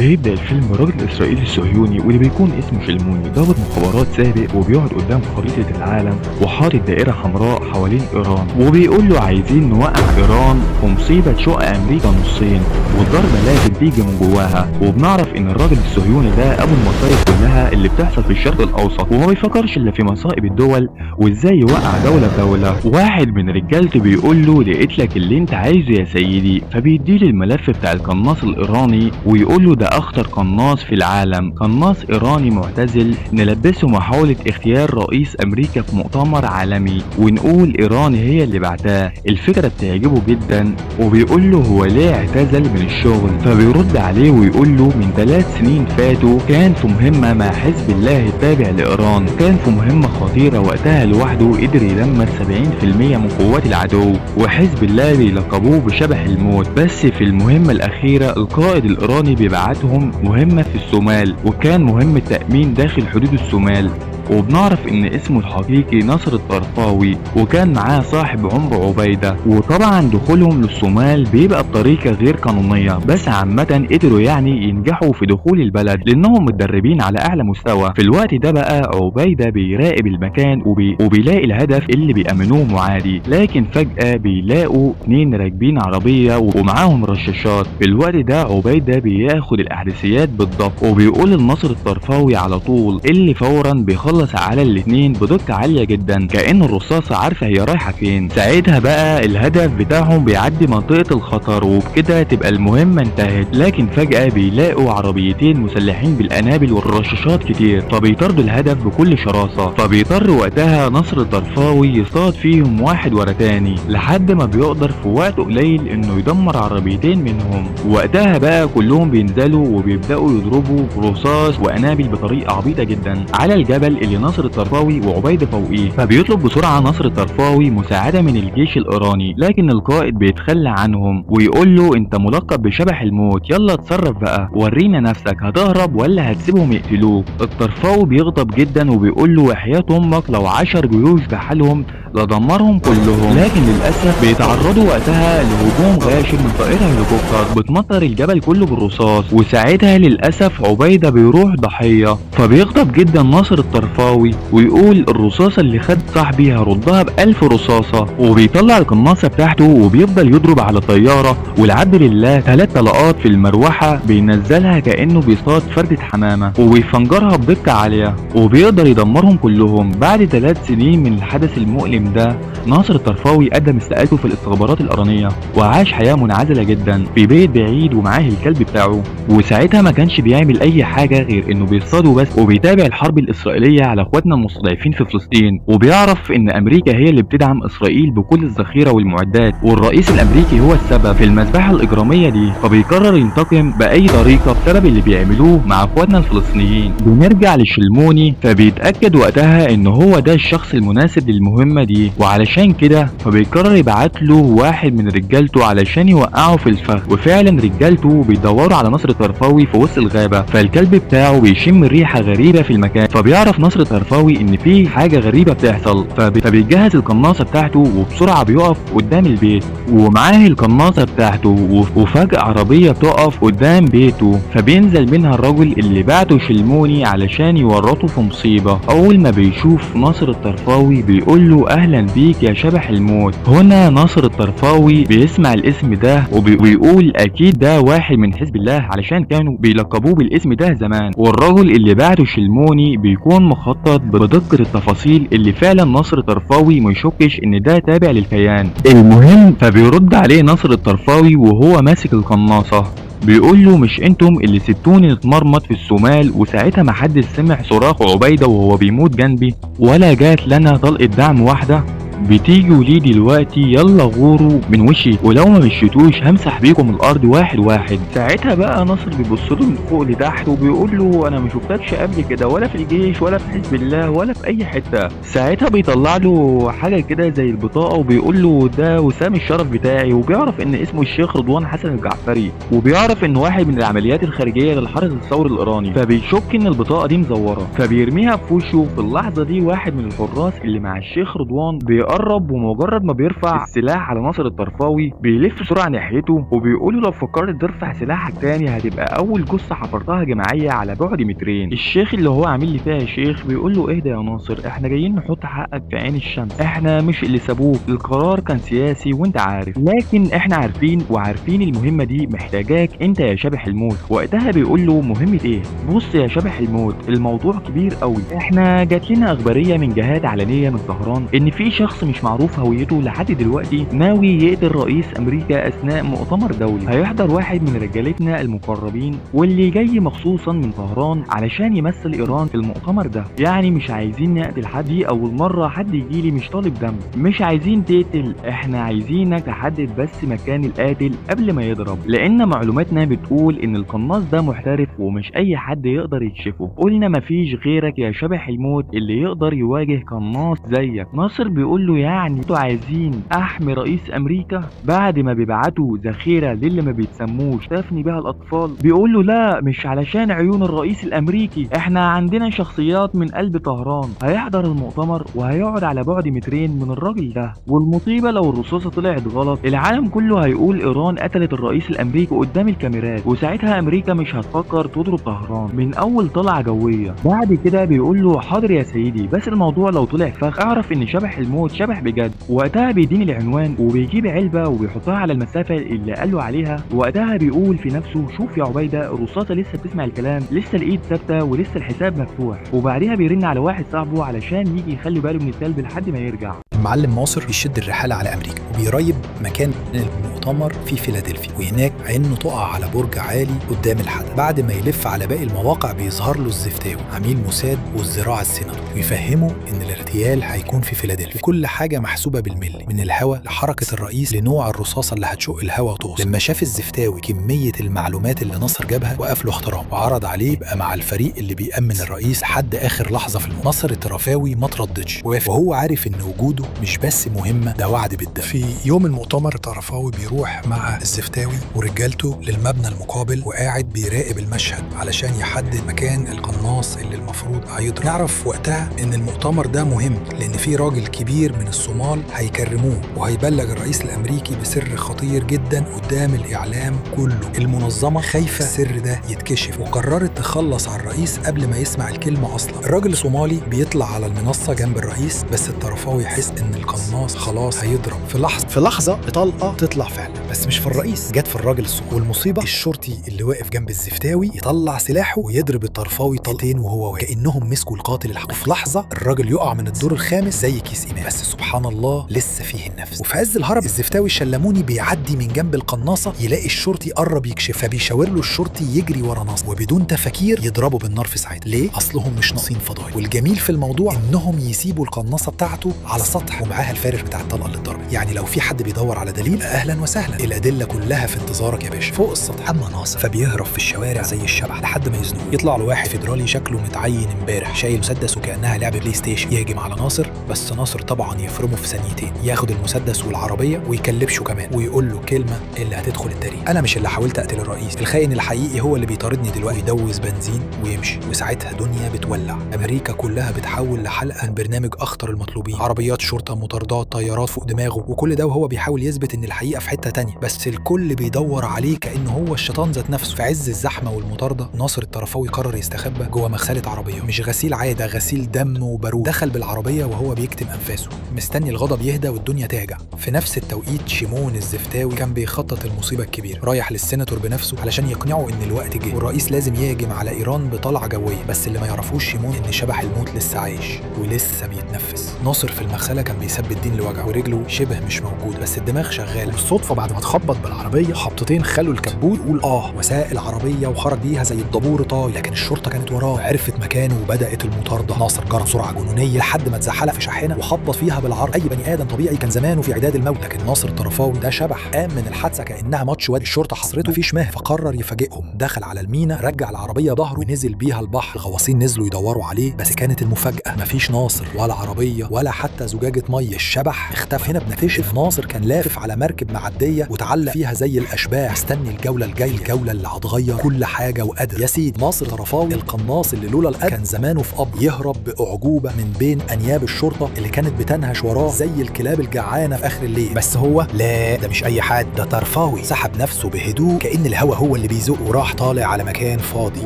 بيبدأ الفيلم براجل إسرائيلي صهيوني واللي بيكون اسمه شلموني ضابط مخابرات سابق وبيقعد قدام خريطة العالم وحاطط دائرة حمراء حوالين إيران وبيقول له عايزين نوقع إيران في مصيبة تشق أمريكا نصين والضربة لازم تيجي من جواها. وبنعرف إن الراجل الصهيوني ده أبو المصايب كلها اللي بتحصل في الشرق الأوسط وما بيفكرش إلا في مصائب الدول وإزاي يوقع دولة بدولة. واحد من رجالته بيقول له لقيت لك اللي أنت عايزه يا سيدي، فبيديله الملف بتاع القناص الإيراني ويقول له ده اخطر قناص في العالم، قناص ايراني معتزل نلبسه محاولة اغتيال رئيس امريكا في مؤتمر عالمي ونقول ايران هي اللي بعتاه. الفكرة بتعجبه جدا وبيقول له هو ليه اعتزل من الشغل، فبيرد عليه ويقول له من 3 سنين فاتوا كان في مهمة مع حزب الله التابع لايران، كان في مهمة خطيرة وقتها لوحده قدر يدمر 70% من قوات العدو وحزب الله بيلقبوه بشبح الموت. بس في المهمة الاخيرة القائد الايراني بيبعتهم مهمة في الصومال وكان مهمة تأمين داخل حدود الصومال. وبنعرف ان اسمه الحقيقي نصر الطرفاوي وكان معاه صاحب عمرو عبيدة. وطبعا دخولهم للصومال بيبقى بطريقة غير قانونية بس عامة قدروا يعني ينجحوا في دخول البلد لانهم متدربين على اعلى مستوى. في الوقت ده بقى عبيدة بيراقب المكان وبيلاقي الهدف اللي بيأمنوه عادي، لكن فجأة بيلاقوا 2 راكبين عربية ومعاهم رشاشات. في الوقت ده عبيدة بياخد الاحداثيات بالضبط وبيقول لنصر الطرفاوي على طول اللي فورا بيخلص على الاتنين بدقة عالية جدا كأن الرصاصة عارفة هي رايحة فين. ساعتها بقى الهدف بتاعهم بيعدي منطقة الخطر وبكده تبقى المهمة انتهت، لكن فجأة بيلاقوا عربيتين مسلحين بالقنابل والرشاشات كتير فبيطاردوا الهدف بكل شراسة. فبيضطر وقتها نصر الطرفاوي يصطاد فيهم واحد ورا تاني لحد ما بيقدر في وقت قليل انه يدمر عربيتين منهم. وقتها بقى كلهم بينزلوا وبيبدأوا يضربوا رصاص وقنابل بطريقة عبيطة جدا على الجبل اللي نصر الطرفاوي وعبيدة فوقيه. فبيطلب بسرعة نصر الطرفاوي مساعدة من الجيش الإيراني، لكن القائد بيتخلى عنهم ويقول له انت ملقب بشبح الموت، يلا اتصرف بقى ورينا نفسك، هتهرب ولا هتسيبهم يقتلوك؟ الطرفاوي بيغضب جدا وبيقول له وحياة امك لو 10 جيوش بحالهم لدمرهم كلهم. لكن للاسف بيتعرضوا وقتها لهجوم غاشم من طائرة هليكوبتر بتمطر الجبل كله بالرصاص، وساعتها للاسف عبيدة بيروح ضحية. فبيغضب جدا ناصر الطرفاوي ويقول الرصاصة اللي خد صاحبي هردها ب1000 رصاصة، وبيطلع القناصة بتاعته وبيفضل يضرب على طيارة والعبد لله 3 طلقات في المروحة بينزلها كأنه بيصطاد فردة حمامة وبيفنجرها بدقة عالية وبيقدر يدمرهم كلهم. بعد 3 سنين من الحدث المؤلم ده ناصر الطرفاوي قدم استقالته في الاستخبارات الإيرانية وعاش حياة منعزلة جدا في بيت بعيد ومعاه الكلب بتاعه، وساعتها ما كانش بيعمل اي حاجة غير انه بيصطاد وبس وبيتابع الحرب الإسرائيلية على اخواتنا المستضعفين في فلسطين. وبيعرف ان امريكا هي اللي بتدعم اسرائيل بكل الذخيرة والمعدات والرئيس الامريكي هو السبب في المذبحة الإجرامية دي، فبيقرر ينتقم بأي طريقة بسبب اللي بيعملوه مع اخواتنا الفلسطينيين. بنرجع لشلموني فبيتأكد وقتها ان هو ده الشخص المناسب للمهمة دي، وعلشان كده فبيقرر يبعت له واحد من رجالته علشان يوقعه في الفخ. وفعلا رجالته بيدوروا على نصر الطرفاوي في وسط الغابة، فالكلب بتاعه بيشم ريحة غريبة في المكان، فبيعرف نصر الطرفاوي ان في حاجة غريبة بتحصل، فبيجهز القناصة بتاعته وبسرعة بيقف قدام البيت ومعاه القناصة بتاعته. وفجأة عربية تقف قدام بيته فبينزل منها الرجل اللي بعته شلموني علشان يورطه في مصيبة. اول ما بيشوف نصر الطرفاوي بيقول له اهلا بيك يا شبح الموت. هنا نصر الطرفاوي بيسمع الاسم ده وبيقول اكيد ده واحد من حزب الله علشان كانوا بيلقبوه بالاسم ده زمان، والرجل اللي بعته شلموني بيكون مخطط بدقة التفاصيل اللي فعلا نصر الطرفاوي ما يشكش ان ده تابع للكيان. المهم فبيرد عليه نصر الطرفاوي وهو ماسك القناصة بيقول له مش انتم اللي سبتوني نتمرمط في الصومال وساعتها محدش سمع صراخ عبيدة وهو بيموت جنبي ولا جات لنا طلقة دعم واحدة؟ بتيجوا ليه دلوقتي؟ يلا غوروا من وشي ولو ما مشيتوش همسح بيكم الارض واحد واحد. ساعتها بقى نصر بيبص له من فوق لتحت وبيقول له انا ما شفتكش قبل كده ولا في الجيش ولا في حزب الله ولا في اي حته. ساعتها بيطلع له حاجه كده زي البطاقه وبيقول له ده وسام الشرف بتاعي، وبيعرف ان اسمه الشيخ رضوان حسن الجعفري، وبيعرف انه واحد من العمليات الخارجيه للحرس الثوري الايراني، فبيشك ان البطاقه دي مزوره فبيرميها في وشه. في اللحظه دي واحد من الحراس اللي مع الشيخ رضوان بيقرب ومجرد ما بيرفع السلاح على ناصر الطرفاوي بيلف بسرعه ناحيته وبيقول له لو فكرت ترفع سلاحك تاني هتبقى اول جثه حفرتها جماعيه على بعد مترين. الشيخ اللي هو عامل لي فيها يا شيخ بيقول له اهدى يا ناصر، احنا جايين نحط حقك في عين الشمس، احنا مش اللي سابوك، القرار كان سياسي وانت عارف، لكن احنا عارفين المهمه دي محتاجاك انت يا شبح الموت. وقتها بيقول له مهمه ايه؟ بص يا شبح الموت الموضوع كبير قوي، احنا جات لنا اخباريه من جهات علنيه من طهران ان في شخص مش معروف هويته لحد دلوقتي ناوي يقتل رئيس امريكا اثناء مؤتمر دولي. هيحضر واحد من رجالتنا المقربين واللي جاي مخصوصا من طهران علشان يمثل ايران في المؤتمر ده. يعني مش عايزين نقتل حد، دي اول مره حد يجيلي مش طالب دم، مش عايزين تقتل، احنا عايزينك تحدد بس مكان القاتل قبل ما يضرب، لان معلوماتنا بتقول ان القناص ده محترف ومش اي حد يقدر يكشفه. قلنا مفيش غيرك يا شبح الموت اللي يقدر يواجه قناص زيك. ناصر بيقول له يعني انتوا عايزين احمي رئيس امريكا بعد ما بيبعتوا ذخيره للي ما بيتسموش تفني بها الاطفال؟ بيقول له لا مش علشان عيون الرئيس الامريكي، احنا عندنا شخصيات من قلب طهران هيحضر المؤتمر وهيقعد على بعد مترين من الراجل ده، والمصيبه لو الرصاصه طلعت غلط العالم كله هيقول ايران قتلت الرئيس الامريكي قدام الكاميرات، وساعتها امريكا مش هتفكر تضرب طهران من اول طلعه جويه. بعد كده بيقول له حاضر يا سيدي، بس الموضوع لو طلع فخ اعرف ان شبح الموت شبح بجد. وقتها بيديني العنوان وبيجيب علبه وبيحطها على المسافه اللي قال له عليها. وقتها بيقول في نفسه شوف يا عبيده الرصاصه لسه بتسمع الكلام، لسه الايد ثابته ولسه الحساب مفتوح. وبعديها بيرن على واحد صاحبه علشان يجي يخلي باله من الكلب لحد ما يرجع. المعلم ناصر بيشد الرحالة على أمريكا وبيريب مكان المؤتمر في فيلادلفيا، وهناك عينه تقع على برج عالي قدام الحدث. بعد ما يلف على باقي المواقع بيظهر له الزفتاوي عميل موساد والزراعة السيناتور ويفهمه إن الاغتيال هيكون في فيلادلفيا، وكل حاجة محسوبة بالملي من الهواء لحركة الرئيس لنوع الرصاصة اللي هتشق الهواء وتوصل. لما شاف الزفتاوي كمية المعلومات اللي ناصر جابها وقف له احترام وعرض عليه يبقى مع الفريق اللي بيأمن الرئيس لحد آخر لحظة في المؤتمر. ناصر الطرفاوي ما ترددش ووافق، وهو عارف إن وجوده مش بس مهمة، ده وعد بالدم. في يوم المؤتمر الطرفاوي بيروح مع الزفتاوي ورجالته للمبنى المقابل وقاعد بيراقب المشهد علشان يحدد مكان القناص اللي المفروض هيضرب. نعرف وقتها ان المؤتمر ده مهم لان في راجل كبير من الصومال هيكرموه وهيبلغ الرئيس الامريكي بسر خطير جدا قدام الاعلام كله. المنظمة خايفة السر ده يتكشف وقررت تخلص على الرئيس قبل ما يسمع الكلمة اصلا. الراجل الصومالي بيطلع على المنصة جنب الرئيس، بس الطرفاوي يحس ان القناص خلاص هيضرب في لحظة طلقة تطلع فعلا، بس مش في الرئيس، جت في الراجل الصومالي. والمصيبة الشرطي اللي واقف جنب الزفتاوي يطلع سلاحه ويضرب الطرفاوي طلقتين وهو واقف كأنهم مسكوا القاتل الحقيقي. في لحظة الراجل يقع من الدور الخامس زي كيس إيمان، بس سبحان الله لسه فيه النفس. وفي عز الهرب الزفتاوي الشلموني بيعدي من جنب القناصة يلاقي الشرطي قرب يكشف، فبيشاور له الشرطي يجري ورا ناصر وبدون تفكير يضربه بالنار في ساعتها. ليه؟ أصلهم مش ناقصين فضايح. والجميل في الموضوع إنهم يسيبوا القناصة بتاعته على سطح ومعاها الفارغ بتاع الطلقة اللي اتضربت، يعني لو في حد بيدور على دليل أهلا وسهلا، الأدلة كلها في انتظارك يا باشا فوق السطح. أما ناصر فبيهرب في الشوارع زي الشبح لحد ما يزنوه. يطلع له واحد فيدرالي شكله متعين امبارح شايل مسدس وكأنها لعبة بلاي ستيشن، يهجم على ناصر، بس ناصر طبعا يفرمه في ثانيتين، ياخد المسدس والعربية ويكلبشه كمان ويقول له كلمة اللي هتدخل التاريخ: أنا مش اللي حاولت أقتل الرئيس، الخاين الحقيقي هو اللي بيطاردني دلوقتي. يدوز بنزين ويمشي، وساعتها دنيا بتولع. أمريكا كلها بتحول لحلقة من برنامج أخطر المطلوبين، عربيات شرطة، مطاردات، طيارات فوق دماغه، وكل ده وهو بيحاول يثبت إن الحقيقة في حتة تانية، بس الكل بيدور عليه كأنه هو الشيطان ذات نفسه. في عز الزحمة والمطاردة ناصر الطرفاوي قرر يستخبى جوه مغسلة عربية، مش غسيل عادي، ده غسيل دم وبارود. دخل بالعربية وهو بيكتم أنفاسه مستني الغضب يهدى والدنيا تهجع. في نفس التوقيت شيمون الزفتاوي كان بيخطط المصيبة الكبيرة، رايح للسيناتور بنفسه علشان يقنعه إن الوقت جه والرئيس لازم يهجم على إيران بطلعة جوية. بس اللي ما يعرفوش شيمون إن شبح الموت لسه عايش ولسه بيتنفس. ناصر في المغسلة كان بيثبت دين لوجعه ورجله شبه مش موجود، بس الدماغ شغالة. بالصدفة بعد ما تخبط بالعربية خبطتين خلوا الكبوت يقول وسائل العربية وخرج بيها زي الضبور طاي، لكن الشرطة كانت وراه عرفت مكانه وبدأت المطاردة. ناصر جرى بسرعة جنونية لحد ما اتزحلق في شاحنة وخبط فيها بالعرض. أي بني آدم طبيعي كان زمانه في عداد الموت، لكن ناصر الطرفاوي ده شبح قام من الحادثة كأنها ماتش واد. الشرطة حصرته مفيش مهر، فقرر يفاجئهم. دخل على المينا، رجع العربية ظهره ونزل بيها البحر. الغواصين نزلوا يدوروا عليه، بس كانت المفاجأة مفيش ناصر ولا عربية ولا حتى زجاجة مية. الشبح اختفى. هنا بنكتشف ناصر كان لافف على مركب معدية وتعلق فيها زي الأشباح، مستني الجولة الجاية، الجولة اللي هتغير كل حاجة وقدر. يا سيدي، ناصر طرفاوي القناص اللي لولا القدر كان زمانه في قبر، يهرب بأعجوبة من بين أنياب الشرطة اللي كانت بتنهش وراه زي الكلاب الجعانة في آخر الليل. بس هو لا، ده مش أي حد، ده طرفاوي. سحب نفسه بهدوء كأن الهوا هو اللي بيزقه، وراح طالع على مكان فاضي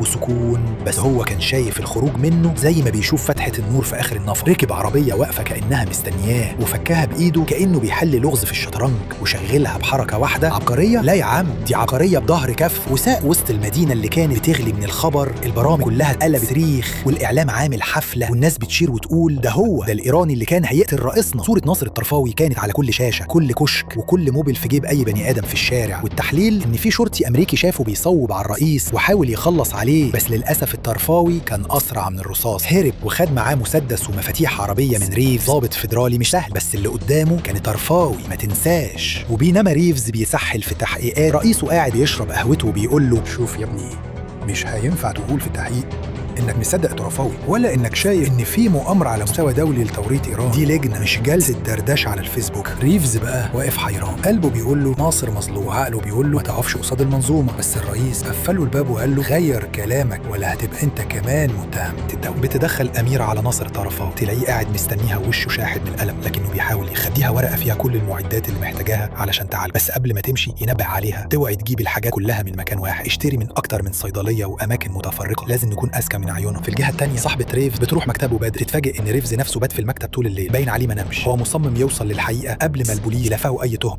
وسكون. بس هو كان شايف الخروج منه زي ما بيشوف فتحة النور في آخر النفق. ركب عربية واقفة كأنها مستنياه، وفكها بإيده كأنه بيحل لغز في الشطرنج، وشغلها بحركة واحدة. عبقرية؟ لا يا عم، دي عبقرية بظهر كف. وساق وسط المدينة اللي كانت بتغلي من الخبر. البرامج كلها اتقلبت ريخ، والإعلام عامل حفلة، والناس بتشير وتقول ده هو ده الإيراني اللي كان هيقتل رئيسنا. صورة ناصر الطرفاوي كانت على كل شاشة، كل كشك، وكل موبل في جيب أي بني آدم في الشارع. والتحليل إن في شرطي أمريكي شافه بيصوب على الرئيس وحاول يخلص عليه، بس للأسف الطرفاوي كان أسرع من الرصاص. هرب وخد معاه مسدس ومفاتيح عربية من ريفز، ضابط فيدرالي مش سهل، بس اللي قدامه كان طرفاوي ما تنساش. وبينما ريفز بيسحل في تحقيقات، رئيسه قاعد يشرب قهوته وبيقول له شوف يا ابني، مش هينفع تقول في التحقيق انك مصدق طرفاوي، ولا انك شايف ان في مؤامره على مستوى دولي لتوريط ايران. دي لجنه مش جلسه دردشه على الفيسبوك. ريفز بقى واقف حيران، قلبه بيقول له ناصر مظلوم، وعقله بيقول له ما تقفش قصاد المنظومه. بس الرئيس قفل له الباب وقال له غير كلامك ولا هتبقى انت كمان متهم. بتدخل اميره على ناصر طرفاوي، تلاقيه قاعد مستنيها ووشه شاحب من الالم، لكنه بيحاول يخديها ورقه فيها كل المعدات اللي محتاجاها علشان تعال. بس قبل ما تمشي ينبه عليها توعي تجيب الحاجات كلها من مكان واحد، اشتري من اكتر من صيدليه واماكن متفرقه، لازم نكون اذكى من عيونهم. في الجهه الثانيه صاحبة ريفز بتروح مكتبه بدري، تتفاجئ ان ريفز نفسه بات في المكتب طول الليل، باين عليه ما نامش. هو مصمم يوصل للحقيقه قبل ما البوليس يلفقوا اي تهم.